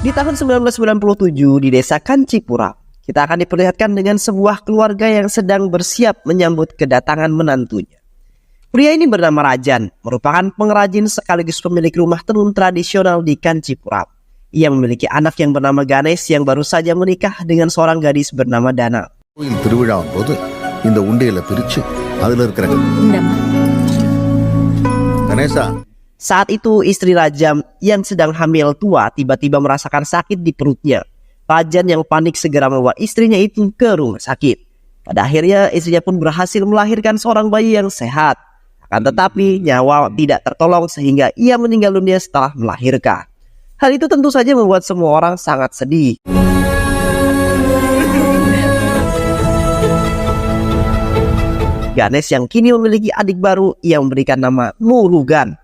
Di tahun 1997 di desa Kancipura, kita akan diperlihatkan dengan sebuah keluarga yang sedang bersiap menyambut kedatangan menantunya. Pria ini bernama Rajan, merupakan pengrajin sekaligus pemilik rumah tenun tradisional di Kancipura. Ia memiliki anak yang bernama Ganesh yang baru saja menikah dengan seorang gadis bernama Dana. Saat itu istri Rajan yang sedang hamil tua tiba-tiba merasakan sakit di perutnya. Rajan yang panik segera membawa istrinya itu ke rumah sakit. Pada akhirnya istrinya pun berhasil melahirkan seorang bayi yang sehat. Akan tetapi nyawa tidak tertolong sehingga ia meninggal dunia setelah melahirkan. Hal itu tentu saja membuat semua orang sangat sedih. Ganesh yang kini memiliki adik baru yang memberikan nama Murugan.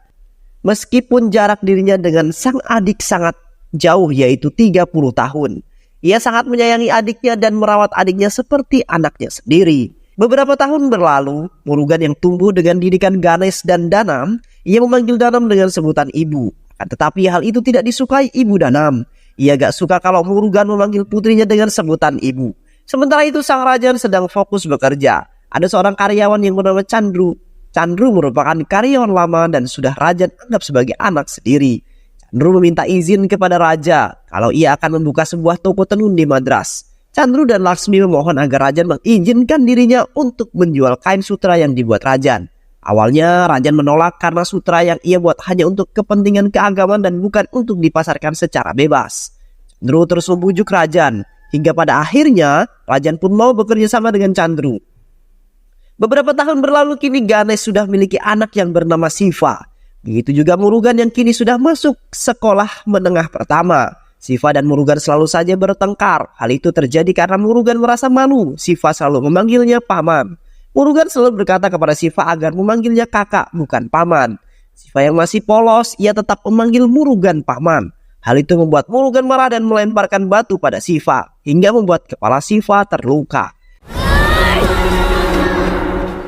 Meskipun jarak dirinya dengan sang adik sangat jauh yaitu 30 tahun. Ia sangat menyayangi adiknya dan merawat adiknya seperti anaknya sendiri. Beberapa tahun berlalu, Murugan yang tumbuh dengan didikan Ganesh dan Danam, ia memanggil Danam dengan sebutan ibu. Tetapi hal itu tidak disukai ibu Danam. Ia gak suka kalau Murugan memanggil putrinya dengan sebutan ibu. Sementara itu sang Rajan sedang fokus bekerja. Ada seorang karyawan yang bernama Chandru. Chandru merupakan karyawan lama dan sudah Rajan anggap sebagai anak sendiri. Chandru meminta izin kepada Raja kalau ia akan membuka sebuah toko tenun di Madras. Chandru dan Laksmi memohon agar Rajan mengizinkan dirinya untuk menjual kain sutra yang dibuat Rajan. Awalnya Rajan menolak karena sutra yang ia buat hanya untuk kepentingan keagamaan dan bukan untuk dipasarkan secara bebas. Chandru terus membujuk Rajan hingga pada akhirnya Rajan pun mau bekerja sama dengan Chandru. Beberapa tahun berlalu kini Ganesh sudah memiliki anak yang bernama Siva. Begitu juga Murugan yang kini sudah masuk sekolah menengah pertama. Siva dan Murugan selalu saja bertengkar. Hal itu terjadi karena Murugan merasa malu. Siva selalu memanggilnya paman. Murugan selalu berkata kepada Siva agar memanggilnya kakak bukan paman. Siva yang masih polos, ia tetap memanggil Murugan paman. Hal itu membuat Murugan marah dan melemparkan batu pada Siva hingga membuat kepala Siva terluka.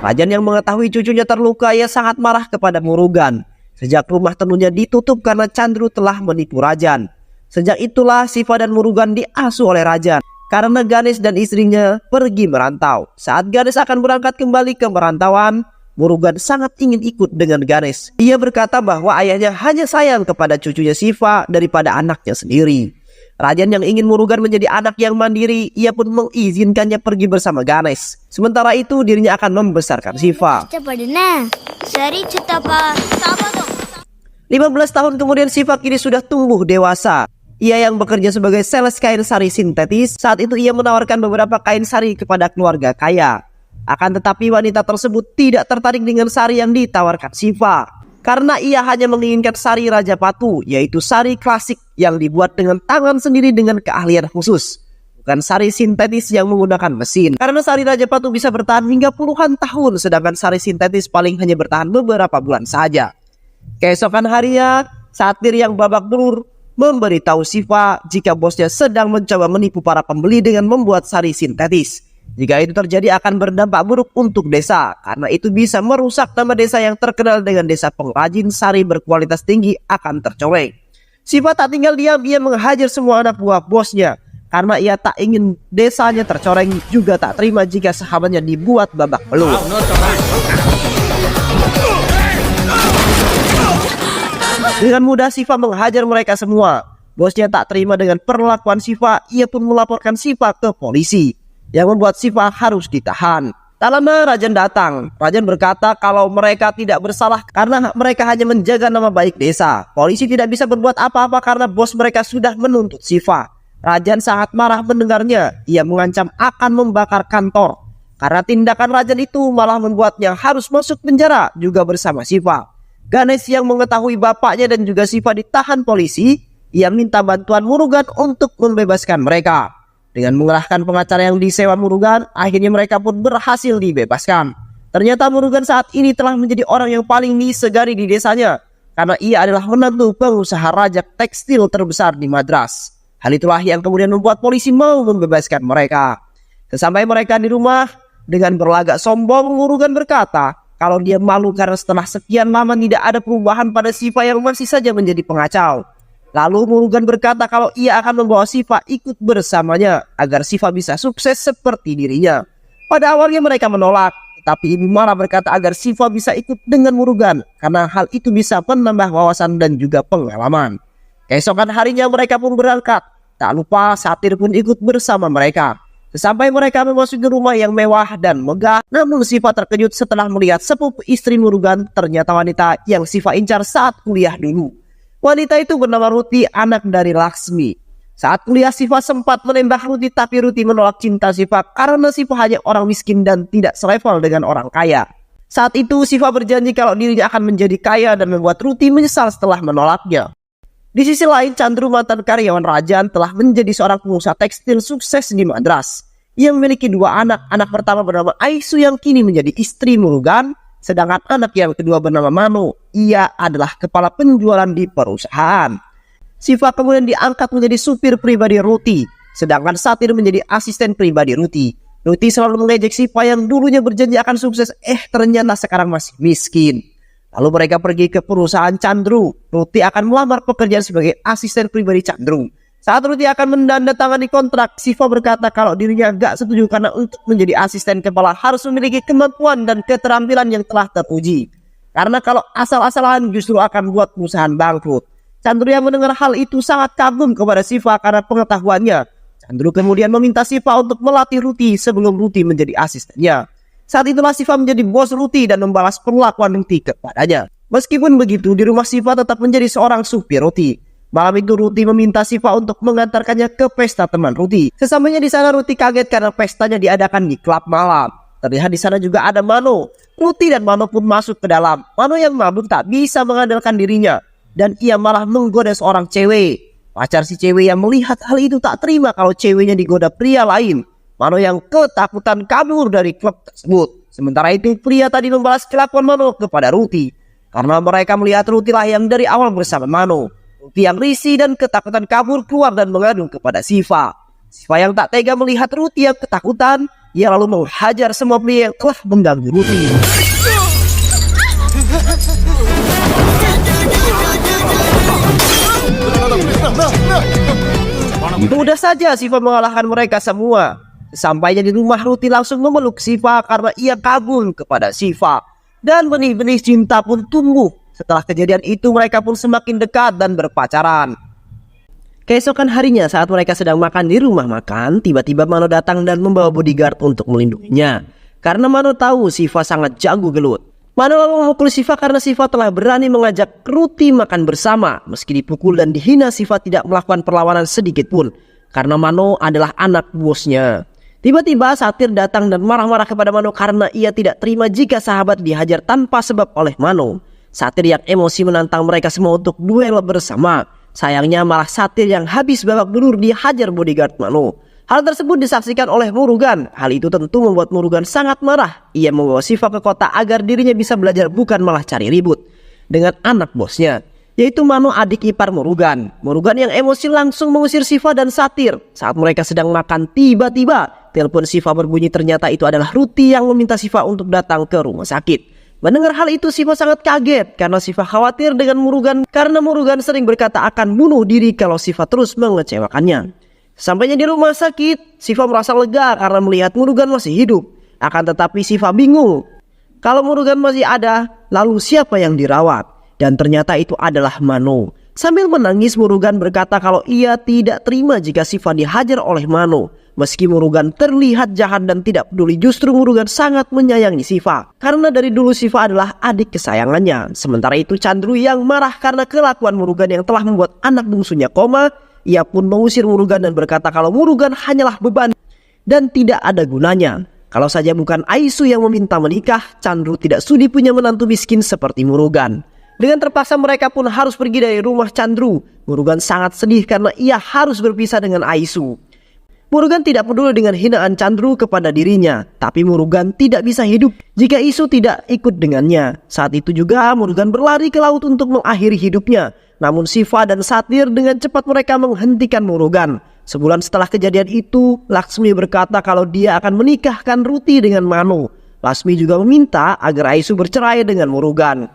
Rajan yang mengetahui cucunya terluka, ia sangat marah kepada Murugan. Sejak rumah tenunnya ditutup karena Chandru telah menipu Rajan. Sejak itulah Siva dan Murugan diasuh oleh Rajan karena Ganesh dan istrinya pergi merantau. Saat Ganesh akan berangkat kembali ke perantauan, Murugan sangat ingin ikut dengan Ganesh. Ia berkata bahwa ayahnya hanya sayang kepada cucunya Siva daripada anaknya sendiri. Rajan yang ingin Murugan menjadi anak yang mandiri, ia pun mengizinkannya pergi bersama Ganesh. Sementara itu dirinya akan membesarkan Siva. 15 tahun kemudian Siva kini sudah tumbuh dewasa. Ia yang bekerja sebagai sales kain sari sintetis, saat itu ia menawarkan beberapa kain sari kepada keluarga kaya. Akan tetapi wanita tersebut tidak tertarik dengan sari yang ditawarkan Siva. Karena ia hanya menginginkan sari Raja Patu, yaitu sari klasik yang dibuat dengan tangan sendiri dengan keahlian khusus. Bukan sari sintetis yang menggunakan mesin. Karena sari Raja Patu bisa bertahan hingga puluhan tahun, sedangkan sari sintetis paling hanya bertahan beberapa bulan saja. Keesokan harinya, satir yang babak belur memberitahu Siva jika bosnya sedang mencoba menipu para pembeli dengan membuat sari sintetis. Jika itu terjadi akan berdampak buruk untuk desa, karena itu bisa merusak nama desa yang terkenal dengan desa pengrajin sari berkualitas tinggi akan tercoreng. Siva tak tinggal diam, ia menghajar semua anak buah bosnya, karena ia tak ingin desanya tercoreng, juga tak terima jika sahabatnya dibuat babak belur. Dengan mudah Siva menghajar mereka semua. Bosnya tak terima dengan perlakuan Siva, ia pun melaporkan Siva ke polisi, yang membuat Siva harus ditahan. Tak lama Rajan datang. Rajan berkata kalau mereka tidak bersalah karena mereka hanya menjaga nama baik desa. Polisi tidak bisa berbuat apa-apa karena bos mereka sudah menuntut Siva. Rajan sangat marah mendengarnya. Ia mengancam akan membakar kantor. Karena tindakan Rajan itu malah membuatnya harus masuk penjara juga bersama Siva. Ganesh yang mengetahui bapaknya dan juga Siva ditahan polisi, ia minta bantuan Murugan untuk membebaskan mereka. Dengan mengerahkan pengacara yang disewa Murugan, akhirnya mereka pun berhasil dibebaskan. Ternyata Murugan saat ini telah menjadi orang yang paling disegani di desanya, karena ia adalah menantu pengusaha raja tekstil terbesar di Madras. Hal itulah yang kemudian membuat polisi mau membebaskan mereka. Sesampai mereka di rumah, dengan berlagak sombong Murugan berkata kalau dia malu karena setelah sekian lama tidak ada perubahan pada Siva yang masih saja menjadi pengacau. Lalu Murugan berkata kalau ia akan membawa Shiva ikut bersamanya agar Shiva bisa sukses seperti dirinya. Pada awalnya mereka menolak, tapi Ibu Mara berkata agar Shiva bisa ikut dengan Murugan karena hal itu bisa menambah wawasan dan juga pengalaman. Keesokan harinya mereka pun berangkat. Tak lupa Satir pun ikut bersama mereka. Sesampai mereka memasuki rumah yang mewah dan megah, namun Shiva terkejut setelah melihat sepupu istri Murugan ternyata wanita yang Shiva incar saat kuliah dulu. Wanita itu bernama Ruti, anak dari Laksmi. Saat kuliah Shiva sempat menembak Ruti, tapi Ruti menolak cinta Shiva karena Shiva hanya orang miskin dan tidak selevel dengan orang kaya. Saat itu Shiva berjanji kalau dirinya akan menjadi kaya dan membuat Ruti menyesal setelah menolaknya. Di sisi lain, Chandru, mantan karyawan Rajan, telah menjadi seorang pengusaha tekstil sukses di Madras. Ia memiliki 2 anak. Anak pertama bernama Aisu yang kini menjadi istri Murugan, sedangkan anak yang kedua bernama Mano. Ia adalah kepala penjualan di perusahaan. Shiva kemudian diangkat menjadi supir pribadi Ruti, sedangkan Satir menjadi asisten pribadi Ruti. Ruti selalu mengejek Shiva yang dulunya berjanji akan sukses, ternyata sekarang masih miskin. Lalu mereka pergi ke perusahaan Chandru. Ruti akan melamar pekerjaan sebagai asisten pribadi Chandru. Saat Ruti akan menandatangani kontrak, Shiva berkata kalau dirinya gak setuju karena untuk menjadi asisten kepala harus memiliki kemampuan dan keterampilan yang telah teruji. Karena kalau asal-asalan justru akan buat perusahaan bangkrut. Chandru yang mendengar hal itu sangat kagum kepada Shiva karena pengetahuannya. Chandru kemudian meminta Shiva untuk melatih Ruti sebelum Ruti menjadi asistennya. Saat itulah Shiva menjadi bos Ruti dan membalas perlakuan Ruti kepadanya. Meskipun begitu, di rumah Shiva tetap menjadi seorang supir Ruti. Malam itu Ruti meminta Shiva untuk mengantarkannya ke pesta teman Ruti. Sesampainya di sana Ruti kaget karena pestanya diadakan di klub malam. Terlihat di sana juga ada Mano. Ruti dan Mano pun masuk ke dalam. Mano yang mabuk tak bisa mengandalkan dirinya dan ia malah menggoda seorang cewek. Pacar si cewek yang melihat hal itu tak terima kalau ceweknya digoda pria lain. Mano yang ketakutan kabur dari klub tersebut. Sementara itu pria tadi membalas kelakuan Mano kepada Ruti. Karena mereka melihat Ruti lah yang dari awal bersama Mano. Ruti yang risih dan ketakutan kabur keluar dan mengadu kepada Shiva. Shiva yang tak tega melihat Ruti yang ketakutan. Ia lalu menghajar semua pria yang telah mengganggu Ruti. Mudah saja Shiva mengalahkan mereka semua. Sampainya di rumah, Ruti langsung memeluk Shiva karena ia kagum kepada Shiva. Dan benih-benih cinta pun tumbuh. Setelah kejadian itu mereka pun semakin dekat dan berpacaran. Keesokan harinya saat mereka sedang makan di rumah makan, tiba-tiba Mano datang dan membawa bodyguard untuk melindunginya. Karena Mano tahu Shiva sangat jago gelut. Mano lalu memukul Shiva karena Shiva telah berani mengajak Ruti makan bersama. Meski dipukul dan dihina, Shiva tidak melakukan perlawanan sedikit pun. Karena Mano adalah anak bosnya. Tiba-tiba Satir datang dan marah-marah kepada Mano karena ia tidak terima jika sahabat dihajar tanpa sebab oleh Mano. Satir yang emosi menantang mereka semua untuk duel bersama. Sayangnya malah Satir yang habis babak belur dihajar bodyguard Mano. Hal tersebut disaksikan oleh Murugan. Hal itu tentu membuat Murugan sangat marah. Ia membawa Shiva ke kota agar dirinya bisa belajar bukan malah cari ribut dengan anak bosnya, yaitu Mano, adik ipar Murugan. Murugan yang emosi langsung mengusir Shiva dan Satir. Saat mereka sedang makan, tiba-tiba telepon Shiva berbunyi. Ternyata itu adalah Ruti yang meminta Shiva untuk datang ke rumah sakit. Mendengar hal itu Shiva sangat kaget karena Shiva khawatir dengan Murugan karena Murugan sering berkata akan bunuh diri kalau Shiva terus mengecewakannya. Sampainya di rumah sakit, Shiva merasa lega karena melihat Murugan masih hidup. Akan tetapi Shiva bingung. Kalau Murugan masih ada, lalu siapa yang dirawat? Dan ternyata itu adalah Mano. Sambil menangis Murugan berkata kalau ia tidak terima jika Shiva dihajar oleh Mano. Meski Murugan terlihat jahat dan tidak peduli, justru Murugan sangat menyayangi Shiva. Karena dari dulu Shiva adalah adik kesayangannya. Sementara itu Chandru yang marah karena kelakuan Murugan yang telah membuat anak bungsunya koma. Ia pun mengusir Murugan dan berkata kalau Murugan hanyalah beban dan tidak ada gunanya. Kalau saja bukan Aisu yang meminta menikah, Chandru tidak sudi punya menantu miskin seperti Murugan. Dengan terpaksa mereka pun harus pergi dari rumah Chandru. Murugan sangat sedih karena ia harus berpisah dengan Aisu. Murugan tidak peduli dengan hinaan Chandru kepada dirinya, tapi Murugan tidak bisa hidup jika Aisu tidak ikut dengannya. Saat itu juga Murugan berlari ke laut untuk mengakhiri hidupnya. Namun Shiva dan Satir dengan cepat mereka menghentikan Murugan. Sebulan setelah kejadian itu, Laksmi berkata kalau dia akan menikahkan Ruti dengan Mano. Laksmi juga meminta agar Aisu bercerai dengan Murugan.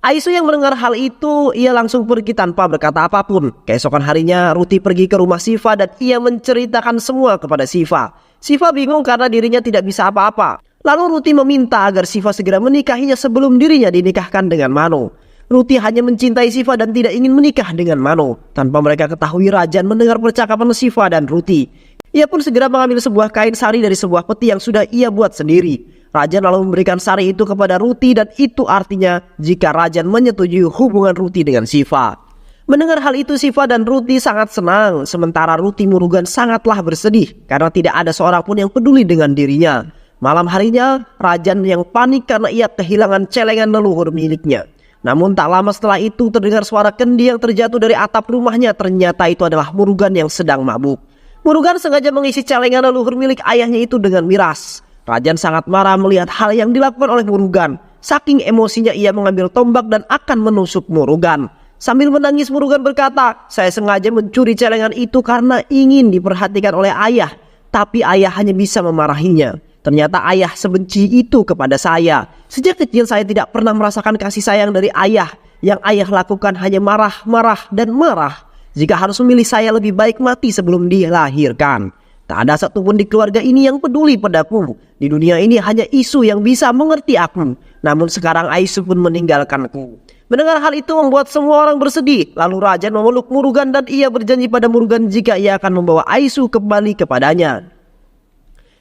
Aisu yang mendengar hal itu, ia langsung pergi tanpa berkata apapun. Keesokan harinya, Ruti pergi ke rumah Shiva dan ia menceritakan semua kepada Shiva. Shiva bingung karena dirinya tidak bisa apa-apa. Lalu Ruti meminta agar Shiva segera menikahinya sebelum dirinya dinikahkan dengan Mano. Ruti hanya mencintai Shiva dan tidak ingin menikah dengan Mano. Tanpa mereka ketahui, Rajan mendengar percakapan Shiva dan Ruti. Ia pun segera mengambil sebuah kain sari dari sebuah peti yang sudah ia buat sendiri. Rajan lalu memberikan sari itu kepada Ruti dan itu artinya jika Rajan menyetujui hubungan Ruti dengan Shiva. Mendengar hal itu, Shiva dan Ruti sangat senang, sementara Ruti Murugan sangatlah bersedih karena tidak ada seorang pun yang peduli dengan dirinya. Malam harinya, Rajan yang panik karena ia kehilangan celengan leluhur miliknya. Namun tak lama setelah itu terdengar suara kendi yang terjatuh dari atap rumahnya. Ternyata itu adalah Murugan yang sedang mabuk. Murugan sengaja mengisi celengan leluhur milik ayahnya itu dengan miras. Rajan sangat marah melihat hal yang dilakukan oleh Murugan. Saking emosinya ia mengambil tombak dan akan menusuk Murugan. Sambil menangis, Murugan berkata, "Saya sengaja mencuri celengan itu karena ingin diperhatikan oleh ayah. Tapi ayah hanya bisa memarahinya. Ternyata ayah sebenci itu kepada saya. Sejak kecil saya tidak pernah merasakan kasih sayang dari ayah. Yang ayah lakukan hanya marah, marah, dan marah. Jika harus memilih, saya lebih baik mati sebelum dilahirkan. Tak ada satupun di keluarga ini yang peduli padaku. Di dunia ini hanya Isu yang bisa mengerti aku. Namun sekarang Aisu pun meninggalkanku." Mendengar hal itu membuat semua orang bersedih. Lalu Rajan memeluk Murugan dan ia berjanji pada Murugan jika ia akan membawa Aisu kembali kepadanya.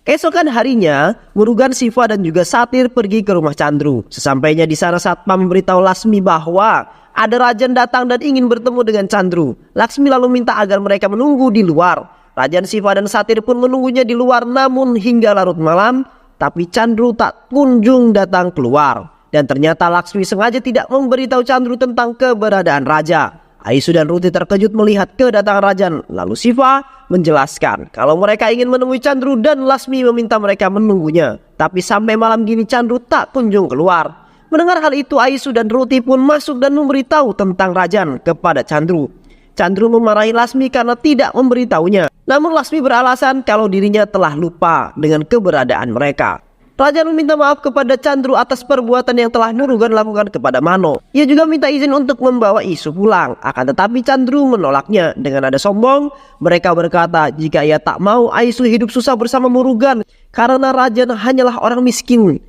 Keesokan harinya, Murugan, Shiva dan juga Satir pergi ke rumah Chandru. Sesampainya di sana, Satpam memberitahu Laksmi bahwa ada Rajan datang dan ingin bertemu dengan Chandru. Laksmi lalu minta agar mereka menunggu di luar. Rajan, Shiva dan Satir pun menunggunya di luar, namun hingga larut malam, tapi Chandru tak kunjung datang keluar. Dan ternyata Laksmi sengaja tidak memberitahu Chandru tentang keberadaan Raja. Aisu dan Ruti terkejut melihat kedatangan Rajan. Lalu Shiva menjelaskan kalau mereka ingin menemui Chandru dan Laksmi meminta mereka menunggunya. Tapi sampai malam gini Chandru tak kunjung keluar. Mendengar hal itu, Aisu dan Ruti pun masuk dan memberitahu tentang Rajan kepada Chandru. Chandru memarahi Laksmi karena tidak memberitahunya. Namun Laksmi beralasan kalau dirinya telah lupa dengan keberadaan mereka. Rajan meminta maaf kepada Chandru atas perbuatan yang telah Murugan lakukan kepada Mano. Ia juga minta izin untuk membawa Isu pulang. Akan tetapi Chandru menolaknya. Dengan nada sombong, mereka berkata jika ia tak mau Aisu hidup susah bersama Murugan karena Rajan hanyalah orang miskin.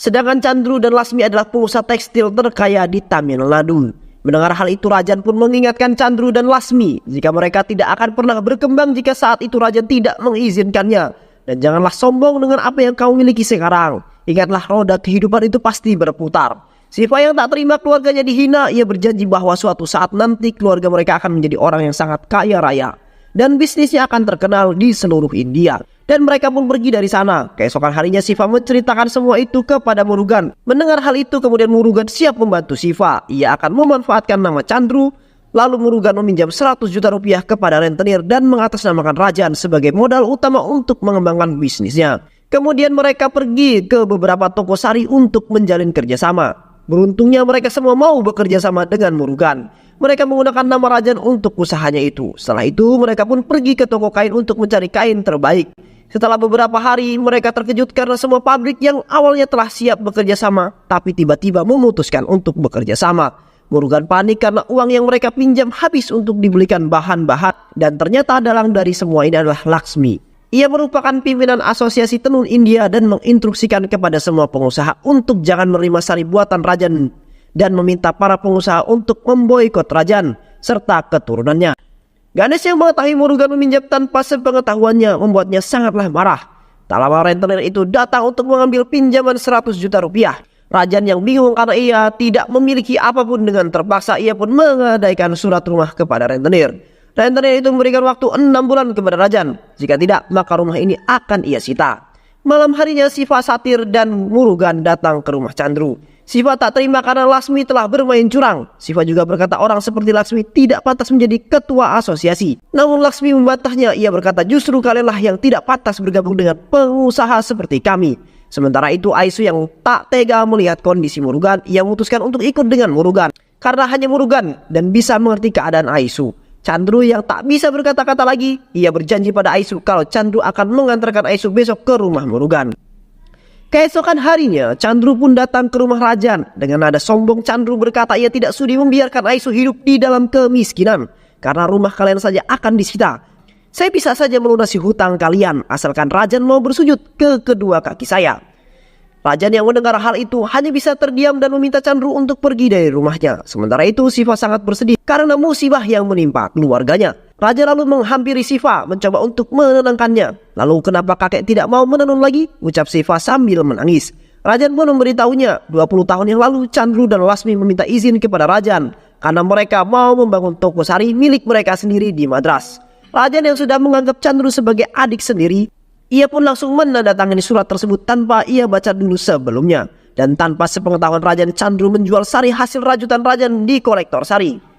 Sedangkan Chandru dan Laksmi adalah pengusaha tekstil terkaya di Tamil Nadu. Mendengar hal itu, Rajan pun mengingatkan Chandru dan Laksmi jika mereka tidak akan pernah berkembang jika saat itu Rajan tidak mengizinkannya. Dan janganlah sombong dengan apa yang kau miliki sekarang. Ingatlah roda kehidupan itu pasti berputar. Shiva yang tak terima keluarganya dihina, ia berjanji bahwa suatu saat nanti keluarga mereka akan menjadi orang yang sangat kaya raya. Dan bisnisnya akan terkenal di seluruh India. Dan mereka pun pergi dari sana. Keesokan harinya Shiva menceritakan semua itu kepada Murugan. Mendengar hal itu kemudian Murugan siap membantu Shiva. Ia akan memanfaatkan nama Chandru. Lalu Murugan meminjam 100 juta rupiah kepada rentenir dan mengatasnamakan Rajan sebagai modal utama untuk mengembangkan bisnisnya. Kemudian mereka pergi ke beberapa toko sari untuk menjalin kerjasama. Beruntungnya mereka semua mau bekerja sama dengan Murugan. Mereka menggunakan nama Rajan untuk usahanya itu. Setelah itu mereka pun pergi ke toko kain untuk mencari kain terbaik. Setelah beberapa hari mereka terkejut karena semua pabrik yang awalnya telah siap bekerja sama tapi tiba-tiba memutuskan untuk bekerja sama. Murugan panik karena uang yang mereka pinjam habis untuk dibelikan bahan-bahan. Dan ternyata dalang dari semua ini adalah Laksmi. Ia merupakan pimpinan asosiasi tenun India dan menginstruksikan kepada semua pengusaha untuk jangan menerima sari buatan Rajan. Dan meminta para pengusaha untuk memboikot Rajan serta keturunannya. Ganesh yang mengetahui Murugan meminjam tanpa sepengetahuannya membuatnya sangatlah marah. Tak lama rentenir itu datang untuk mengambil pinjaman 100 juta rupiah. Rajan yang bingung karena ia tidak memiliki apapun dengan terpaksa ia pun menggadaikan surat rumah kepada rentenir. Rentenir itu memberikan waktu 6 bulan kepada Rajan. Jika tidak maka rumah ini akan ia sita. Malam harinya Shiva, Satir dan Murugan datang ke rumah Chandru. Shiva tak terima karena Laksmi telah bermain curang. Shiva juga berkata orang seperti Laksmi tidak pantas menjadi ketua asosiasi. Namun Laksmi membantahnya. Ia berkata justru kalianlah yang tidak pantas bergabung dengan pengusaha seperti kami. Sementara itu Aisu yang tak tega melihat kondisi Murugan, ia memutuskan untuk ikut dengan Murugan. Karena hanya Murugan dan bisa mengerti keadaan Aisu. Chandru yang tak bisa berkata-kata lagi, ia berjanji pada Aisu kalau Chandru akan mengantarkan Aisu besok ke rumah Murugan. Keesokan harinya, Chandru pun datang ke rumah Rajan. Dengan nada sombong, Chandru berkata ia tidak sudi membiarkan Aisu hidup di dalam kemiskinan, karena rumah kalian saja akan disita. Saya bisa saja melunasi hutang kalian, asalkan Rajan mau bersujud ke kedua kaki saya. Rajan yang mendengar hal itu hanya bisa terdiam dan meminta Chandru untuk pergi dari rumahnya. Sementara itu, Siva sangat bersedih karena musibah yang menimpa keluarganya. Raja lalu menghampiri Siva mencoba untuk menenangkannya. Lalu kenapa kakek tidak mau menenun lagi? Ucap Siva sambil menangis. Rajan pun memberitahunya 20 tahun yang lalu Chandru dan Lasmi meminta izin kepada Rajan karena mereka mau membangun toko sari milik mereka sendiri di Madras. Rajan yang sudah menganggap Chandru sebagai adik sendiri, ia pun langsung menandatangani surat tersebut tanpa ia baca dulu sebelumnya. Dan tanpa sepengetahuan Rajan, Chandru menjual sari hasil rajutan Rajan di kolektor sari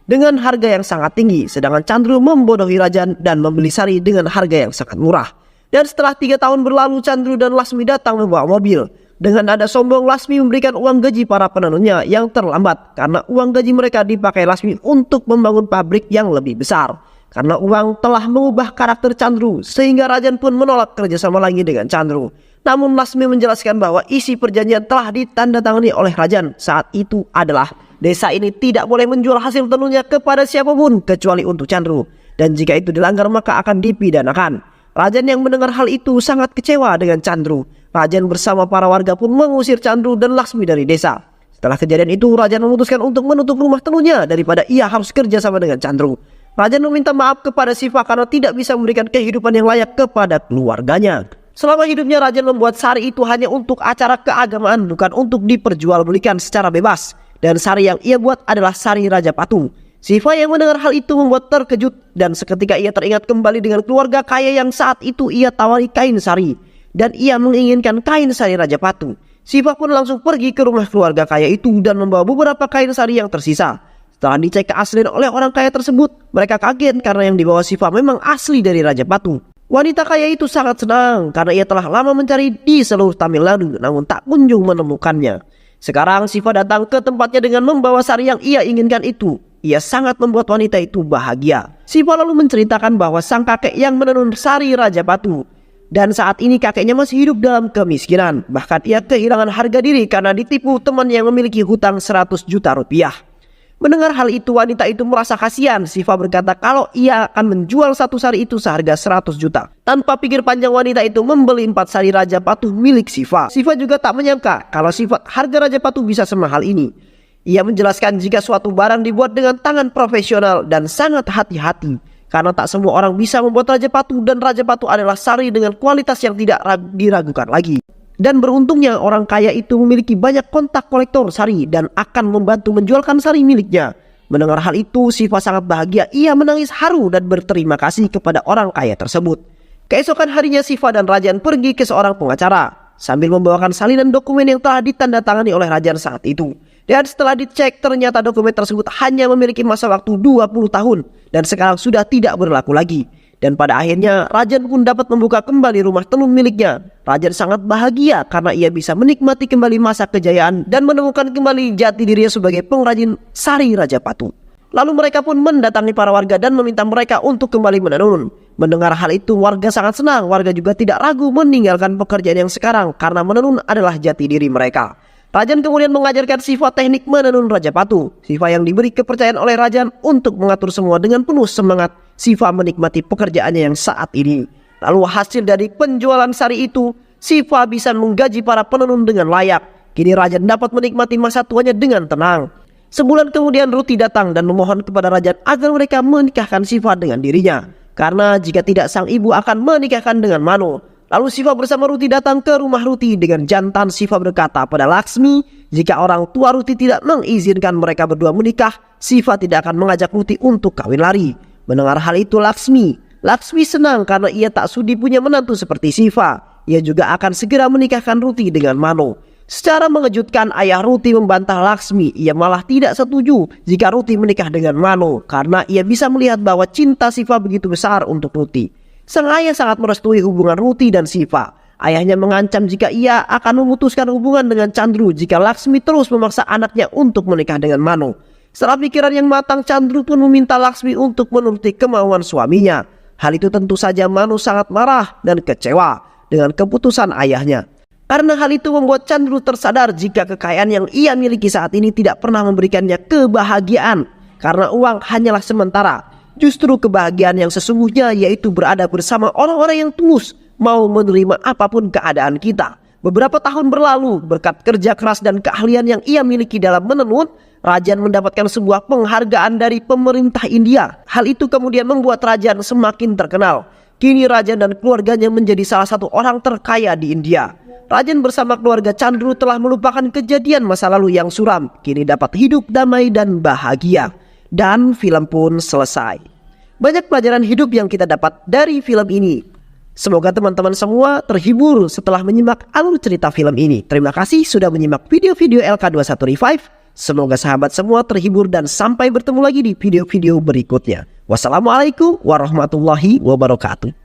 dengan harga yang sangat tinggi, sedangkan Chandru membodohi Rajan dan membeli sari dengan harga yang sangat murah. Dan setelah 3 tahun berlalu, Chandru dan Lasmi datang membawa mobil. Dengan nada sombong, Lasmi memberikan uang gaji para penenunnya yang terlambat karena uang gaji mereka dipakai Lasmi untuk membangun pabrik yang lebih besar. Karena uang telah mengubah karakter Chandru, sehingga Rajan pun menolak kerjasama lagi dengan Chandru. Namun Lasmi menjelaskan bahwa isi perjanjian telah ditandatangani oleh Rajan saat itu adalah desa ini tidak boleh menjual hasil tenunnya kepada siapapun kecuali untuk Chandru. Dan jika itu dilanggar maka akan dipidanakan. Rajan yang mendengar hal itu sangat kecewa dengan Chandru. Rajan bersama para warga pun mengusir Chandru dan Lasmi dari desa. Setelah kejadian itu, Rajan memutuskan untuk menutup rumah tenunnya daripada ia harus kerjasama dengan Chandru. Rajan meminta maaf kepada Siva karena tidak bisa memberikan kehidupan yang layak kepada keluarganya. Selama hidupnya, Rajan membuat sari itu hanya untuk acara keagamaan, bukan untuk diperjualbelikan secara bebas. Dan sari yang ia buat adalah sari Raja Patu. Siva yang mendengar hal itu membuat terkejut, dan seketika ia teringat kembali dengan keluarga kaya yang saat itu ia tawari kain sari. Dan ia menginginkan kain sari Raja Patu. Siva pun langsung pergi ke rumah keluarga kaya itu dan membawa beberapa kain sari yang tersisa. Setelah dicek keaslian oleh orang kaya tersebut, mereka kaget karena yang dibawa Siva memang asli dari Raja Patu. Wanita kaya itu sangat senang karena ia telah lama mencari di seluruh Tamil Nadu namun tak kunjung menemukannya. Sekarang Siva datang ke tempatnya dengan membawa sari yang ia inginkan itu. Ia sangat membuat wanita itu bahagia. Siva lalu menceritakan bahwa sang kakek yang menenun sari Raja Patu. Dan saat ini kakeknya masih hidup dalam kemiskinan. Bahkan ia kehilangan harga diri karena ditipu teman yang memiliki hutang 100 juta rupiah. Mendengar hal itu, wanita itu merasa kasihan. Siva berkata kalau ia akan menjual satu sari itu seharga 100 juta. Tanpa pikir panjang, wanita itu membeli 4 sari Raja Patu milik Siva. Siva juga tak menyangka kalau harga Raja Patu bisa semahal ini. Ia menjelaskan jika suatu barang dibuat dengan tangan profesional dan sangat hati-hati. Karena tak semua orang bisa membuat Raja Patu, dan Raja Patu adalah sari dengan kualitas yang tidak diragukan lagi. Dan beruntungnya orang kaya itu memiliki banyak kontak kolektor sari dan akan membantu menjualkan sari miliknya. Mendengar hal itu, Siva sangat bahagia. Ia menangis haru dan berterima kasih kepada orang kaya tersebut. Keesokan harinya, Siva dan Rajan pergi ke seorang pengacara sambil membawakan salinan dokumen yang telah ditandatangani oleh Rajan saat itu. Dan setelah dicek, ternyata dokumen tersebut hanya memiliki masa waktu 20 tahun dan sekarang sudah tidak berlaku lagi. Dan pada akhirnya Rajan pun dapat membuka kembali rumah tenun miliknya. Rajan sangat bahagia karena ia bisa menikmati kembali masa kejayaan dan menemukan kembali jati dirinya sebagai pengrajin sari Raja Patu. Lalu mereka pun mendatangi para warga dan meminta mereka untuk kembali menenun. Mendengar hal itu, warga sangat senang. Warga juga tidak ragu meninggalkan pekerjaan yang sekarang karena menenun adalah jati diri mereka. Rajan kemudian mengajarkan Siva teknik menenun Raja Patu. Siva yang diberi kepercayaan oleh Rajan untuk mengatur semua dengan penuh semangat. Siva menikmati pekerjaannya yang saat ini. Lalu hasil dari penjualan sari itu, Siva bisa menggaji para penenun dengan layak. Kini Rajan dapat menikmati masa tuanya dengan tenang. Sebulan kemudian Ruti datang dan memohon kepada Rajan agar mereka menikahkan Siva dengan dirinya. Karena jika tidak, sang ibu akan menikahkan dengan Mano. Lalu Siva bersama Ruti datang ke rumah Ruti. Dengan jantan, Siva berkata pada Laksmi, jika orang tua Ruti tidak mengizinkan mereka berdua menikah, Siva tidak akan mengajak Ruti untuk kawin lari. Mendengar hal itu, Laksmi senang karena ia tak sudi punya menantu seperti Siva. Ia juga akan segera menikahkan Ruti dengan Mano. Secara mengejutkan, ayah Ruti membantah Laksmi. Ia malah tidak setuju jika Ruti menikah dengan Mano karena ia bisa melihat bahwa cinta Siva begitu besar untuk Ruti. Sang ayah sangat merestui hubungan Ruti dan Siva. Ayahnya mengancam jika ia akan memutuskan hubungan dengan Chandru jika Laksmi terus memaksa anaknya untuk menikah dengan Mano. Setelah pikiran yang matang, Chandru pun meminta Laksmi untuk menuruti kemauan suaminya. Hal itu tentu saja Mano sangat marah dan kecewa dengan keputusan ayahnya. Karena hal itu membuat Chandru tersadar jika kekayaan yang ia miliki saat ini tidak pernah memberikannya kebahagiaan. Karena uang hanyalah sementara. Justru kebahagiaan yang sesungguhnya yaitu berada bersama orang-orang yang tulus, mau menerima apapun keadaan kita. Beberapa tahun berlalu, berkat kerja keras dan keahlian yang ia miliki dalam menenun, Rajan mendapatkan sebuah penghargaan dari pemerintah India. Hal itu kemudian membuat Rajan semakin terkenal. Kini Rajan dan keluarganya menjadi salah satu orang terkaya di India. Rajan bersama keluarga Chandru telah melupakan kejadian masa lalu yang suram. Kini dapat hidup damai dan bahagia. Dan film pun selesai. Banyak pelajaran hidup yang kita dapat dari film ini. Semoga teman-teman semua terhibur setelah menyimak alur cerita film ini. Terima kasih sudah menyimak video-video LK21 Revive. Semoga sahabat semua terhibur dan sampai bertemu lagi di video-video berikutnya. Wassalamualaikum warahmatullahi wabarakatuh.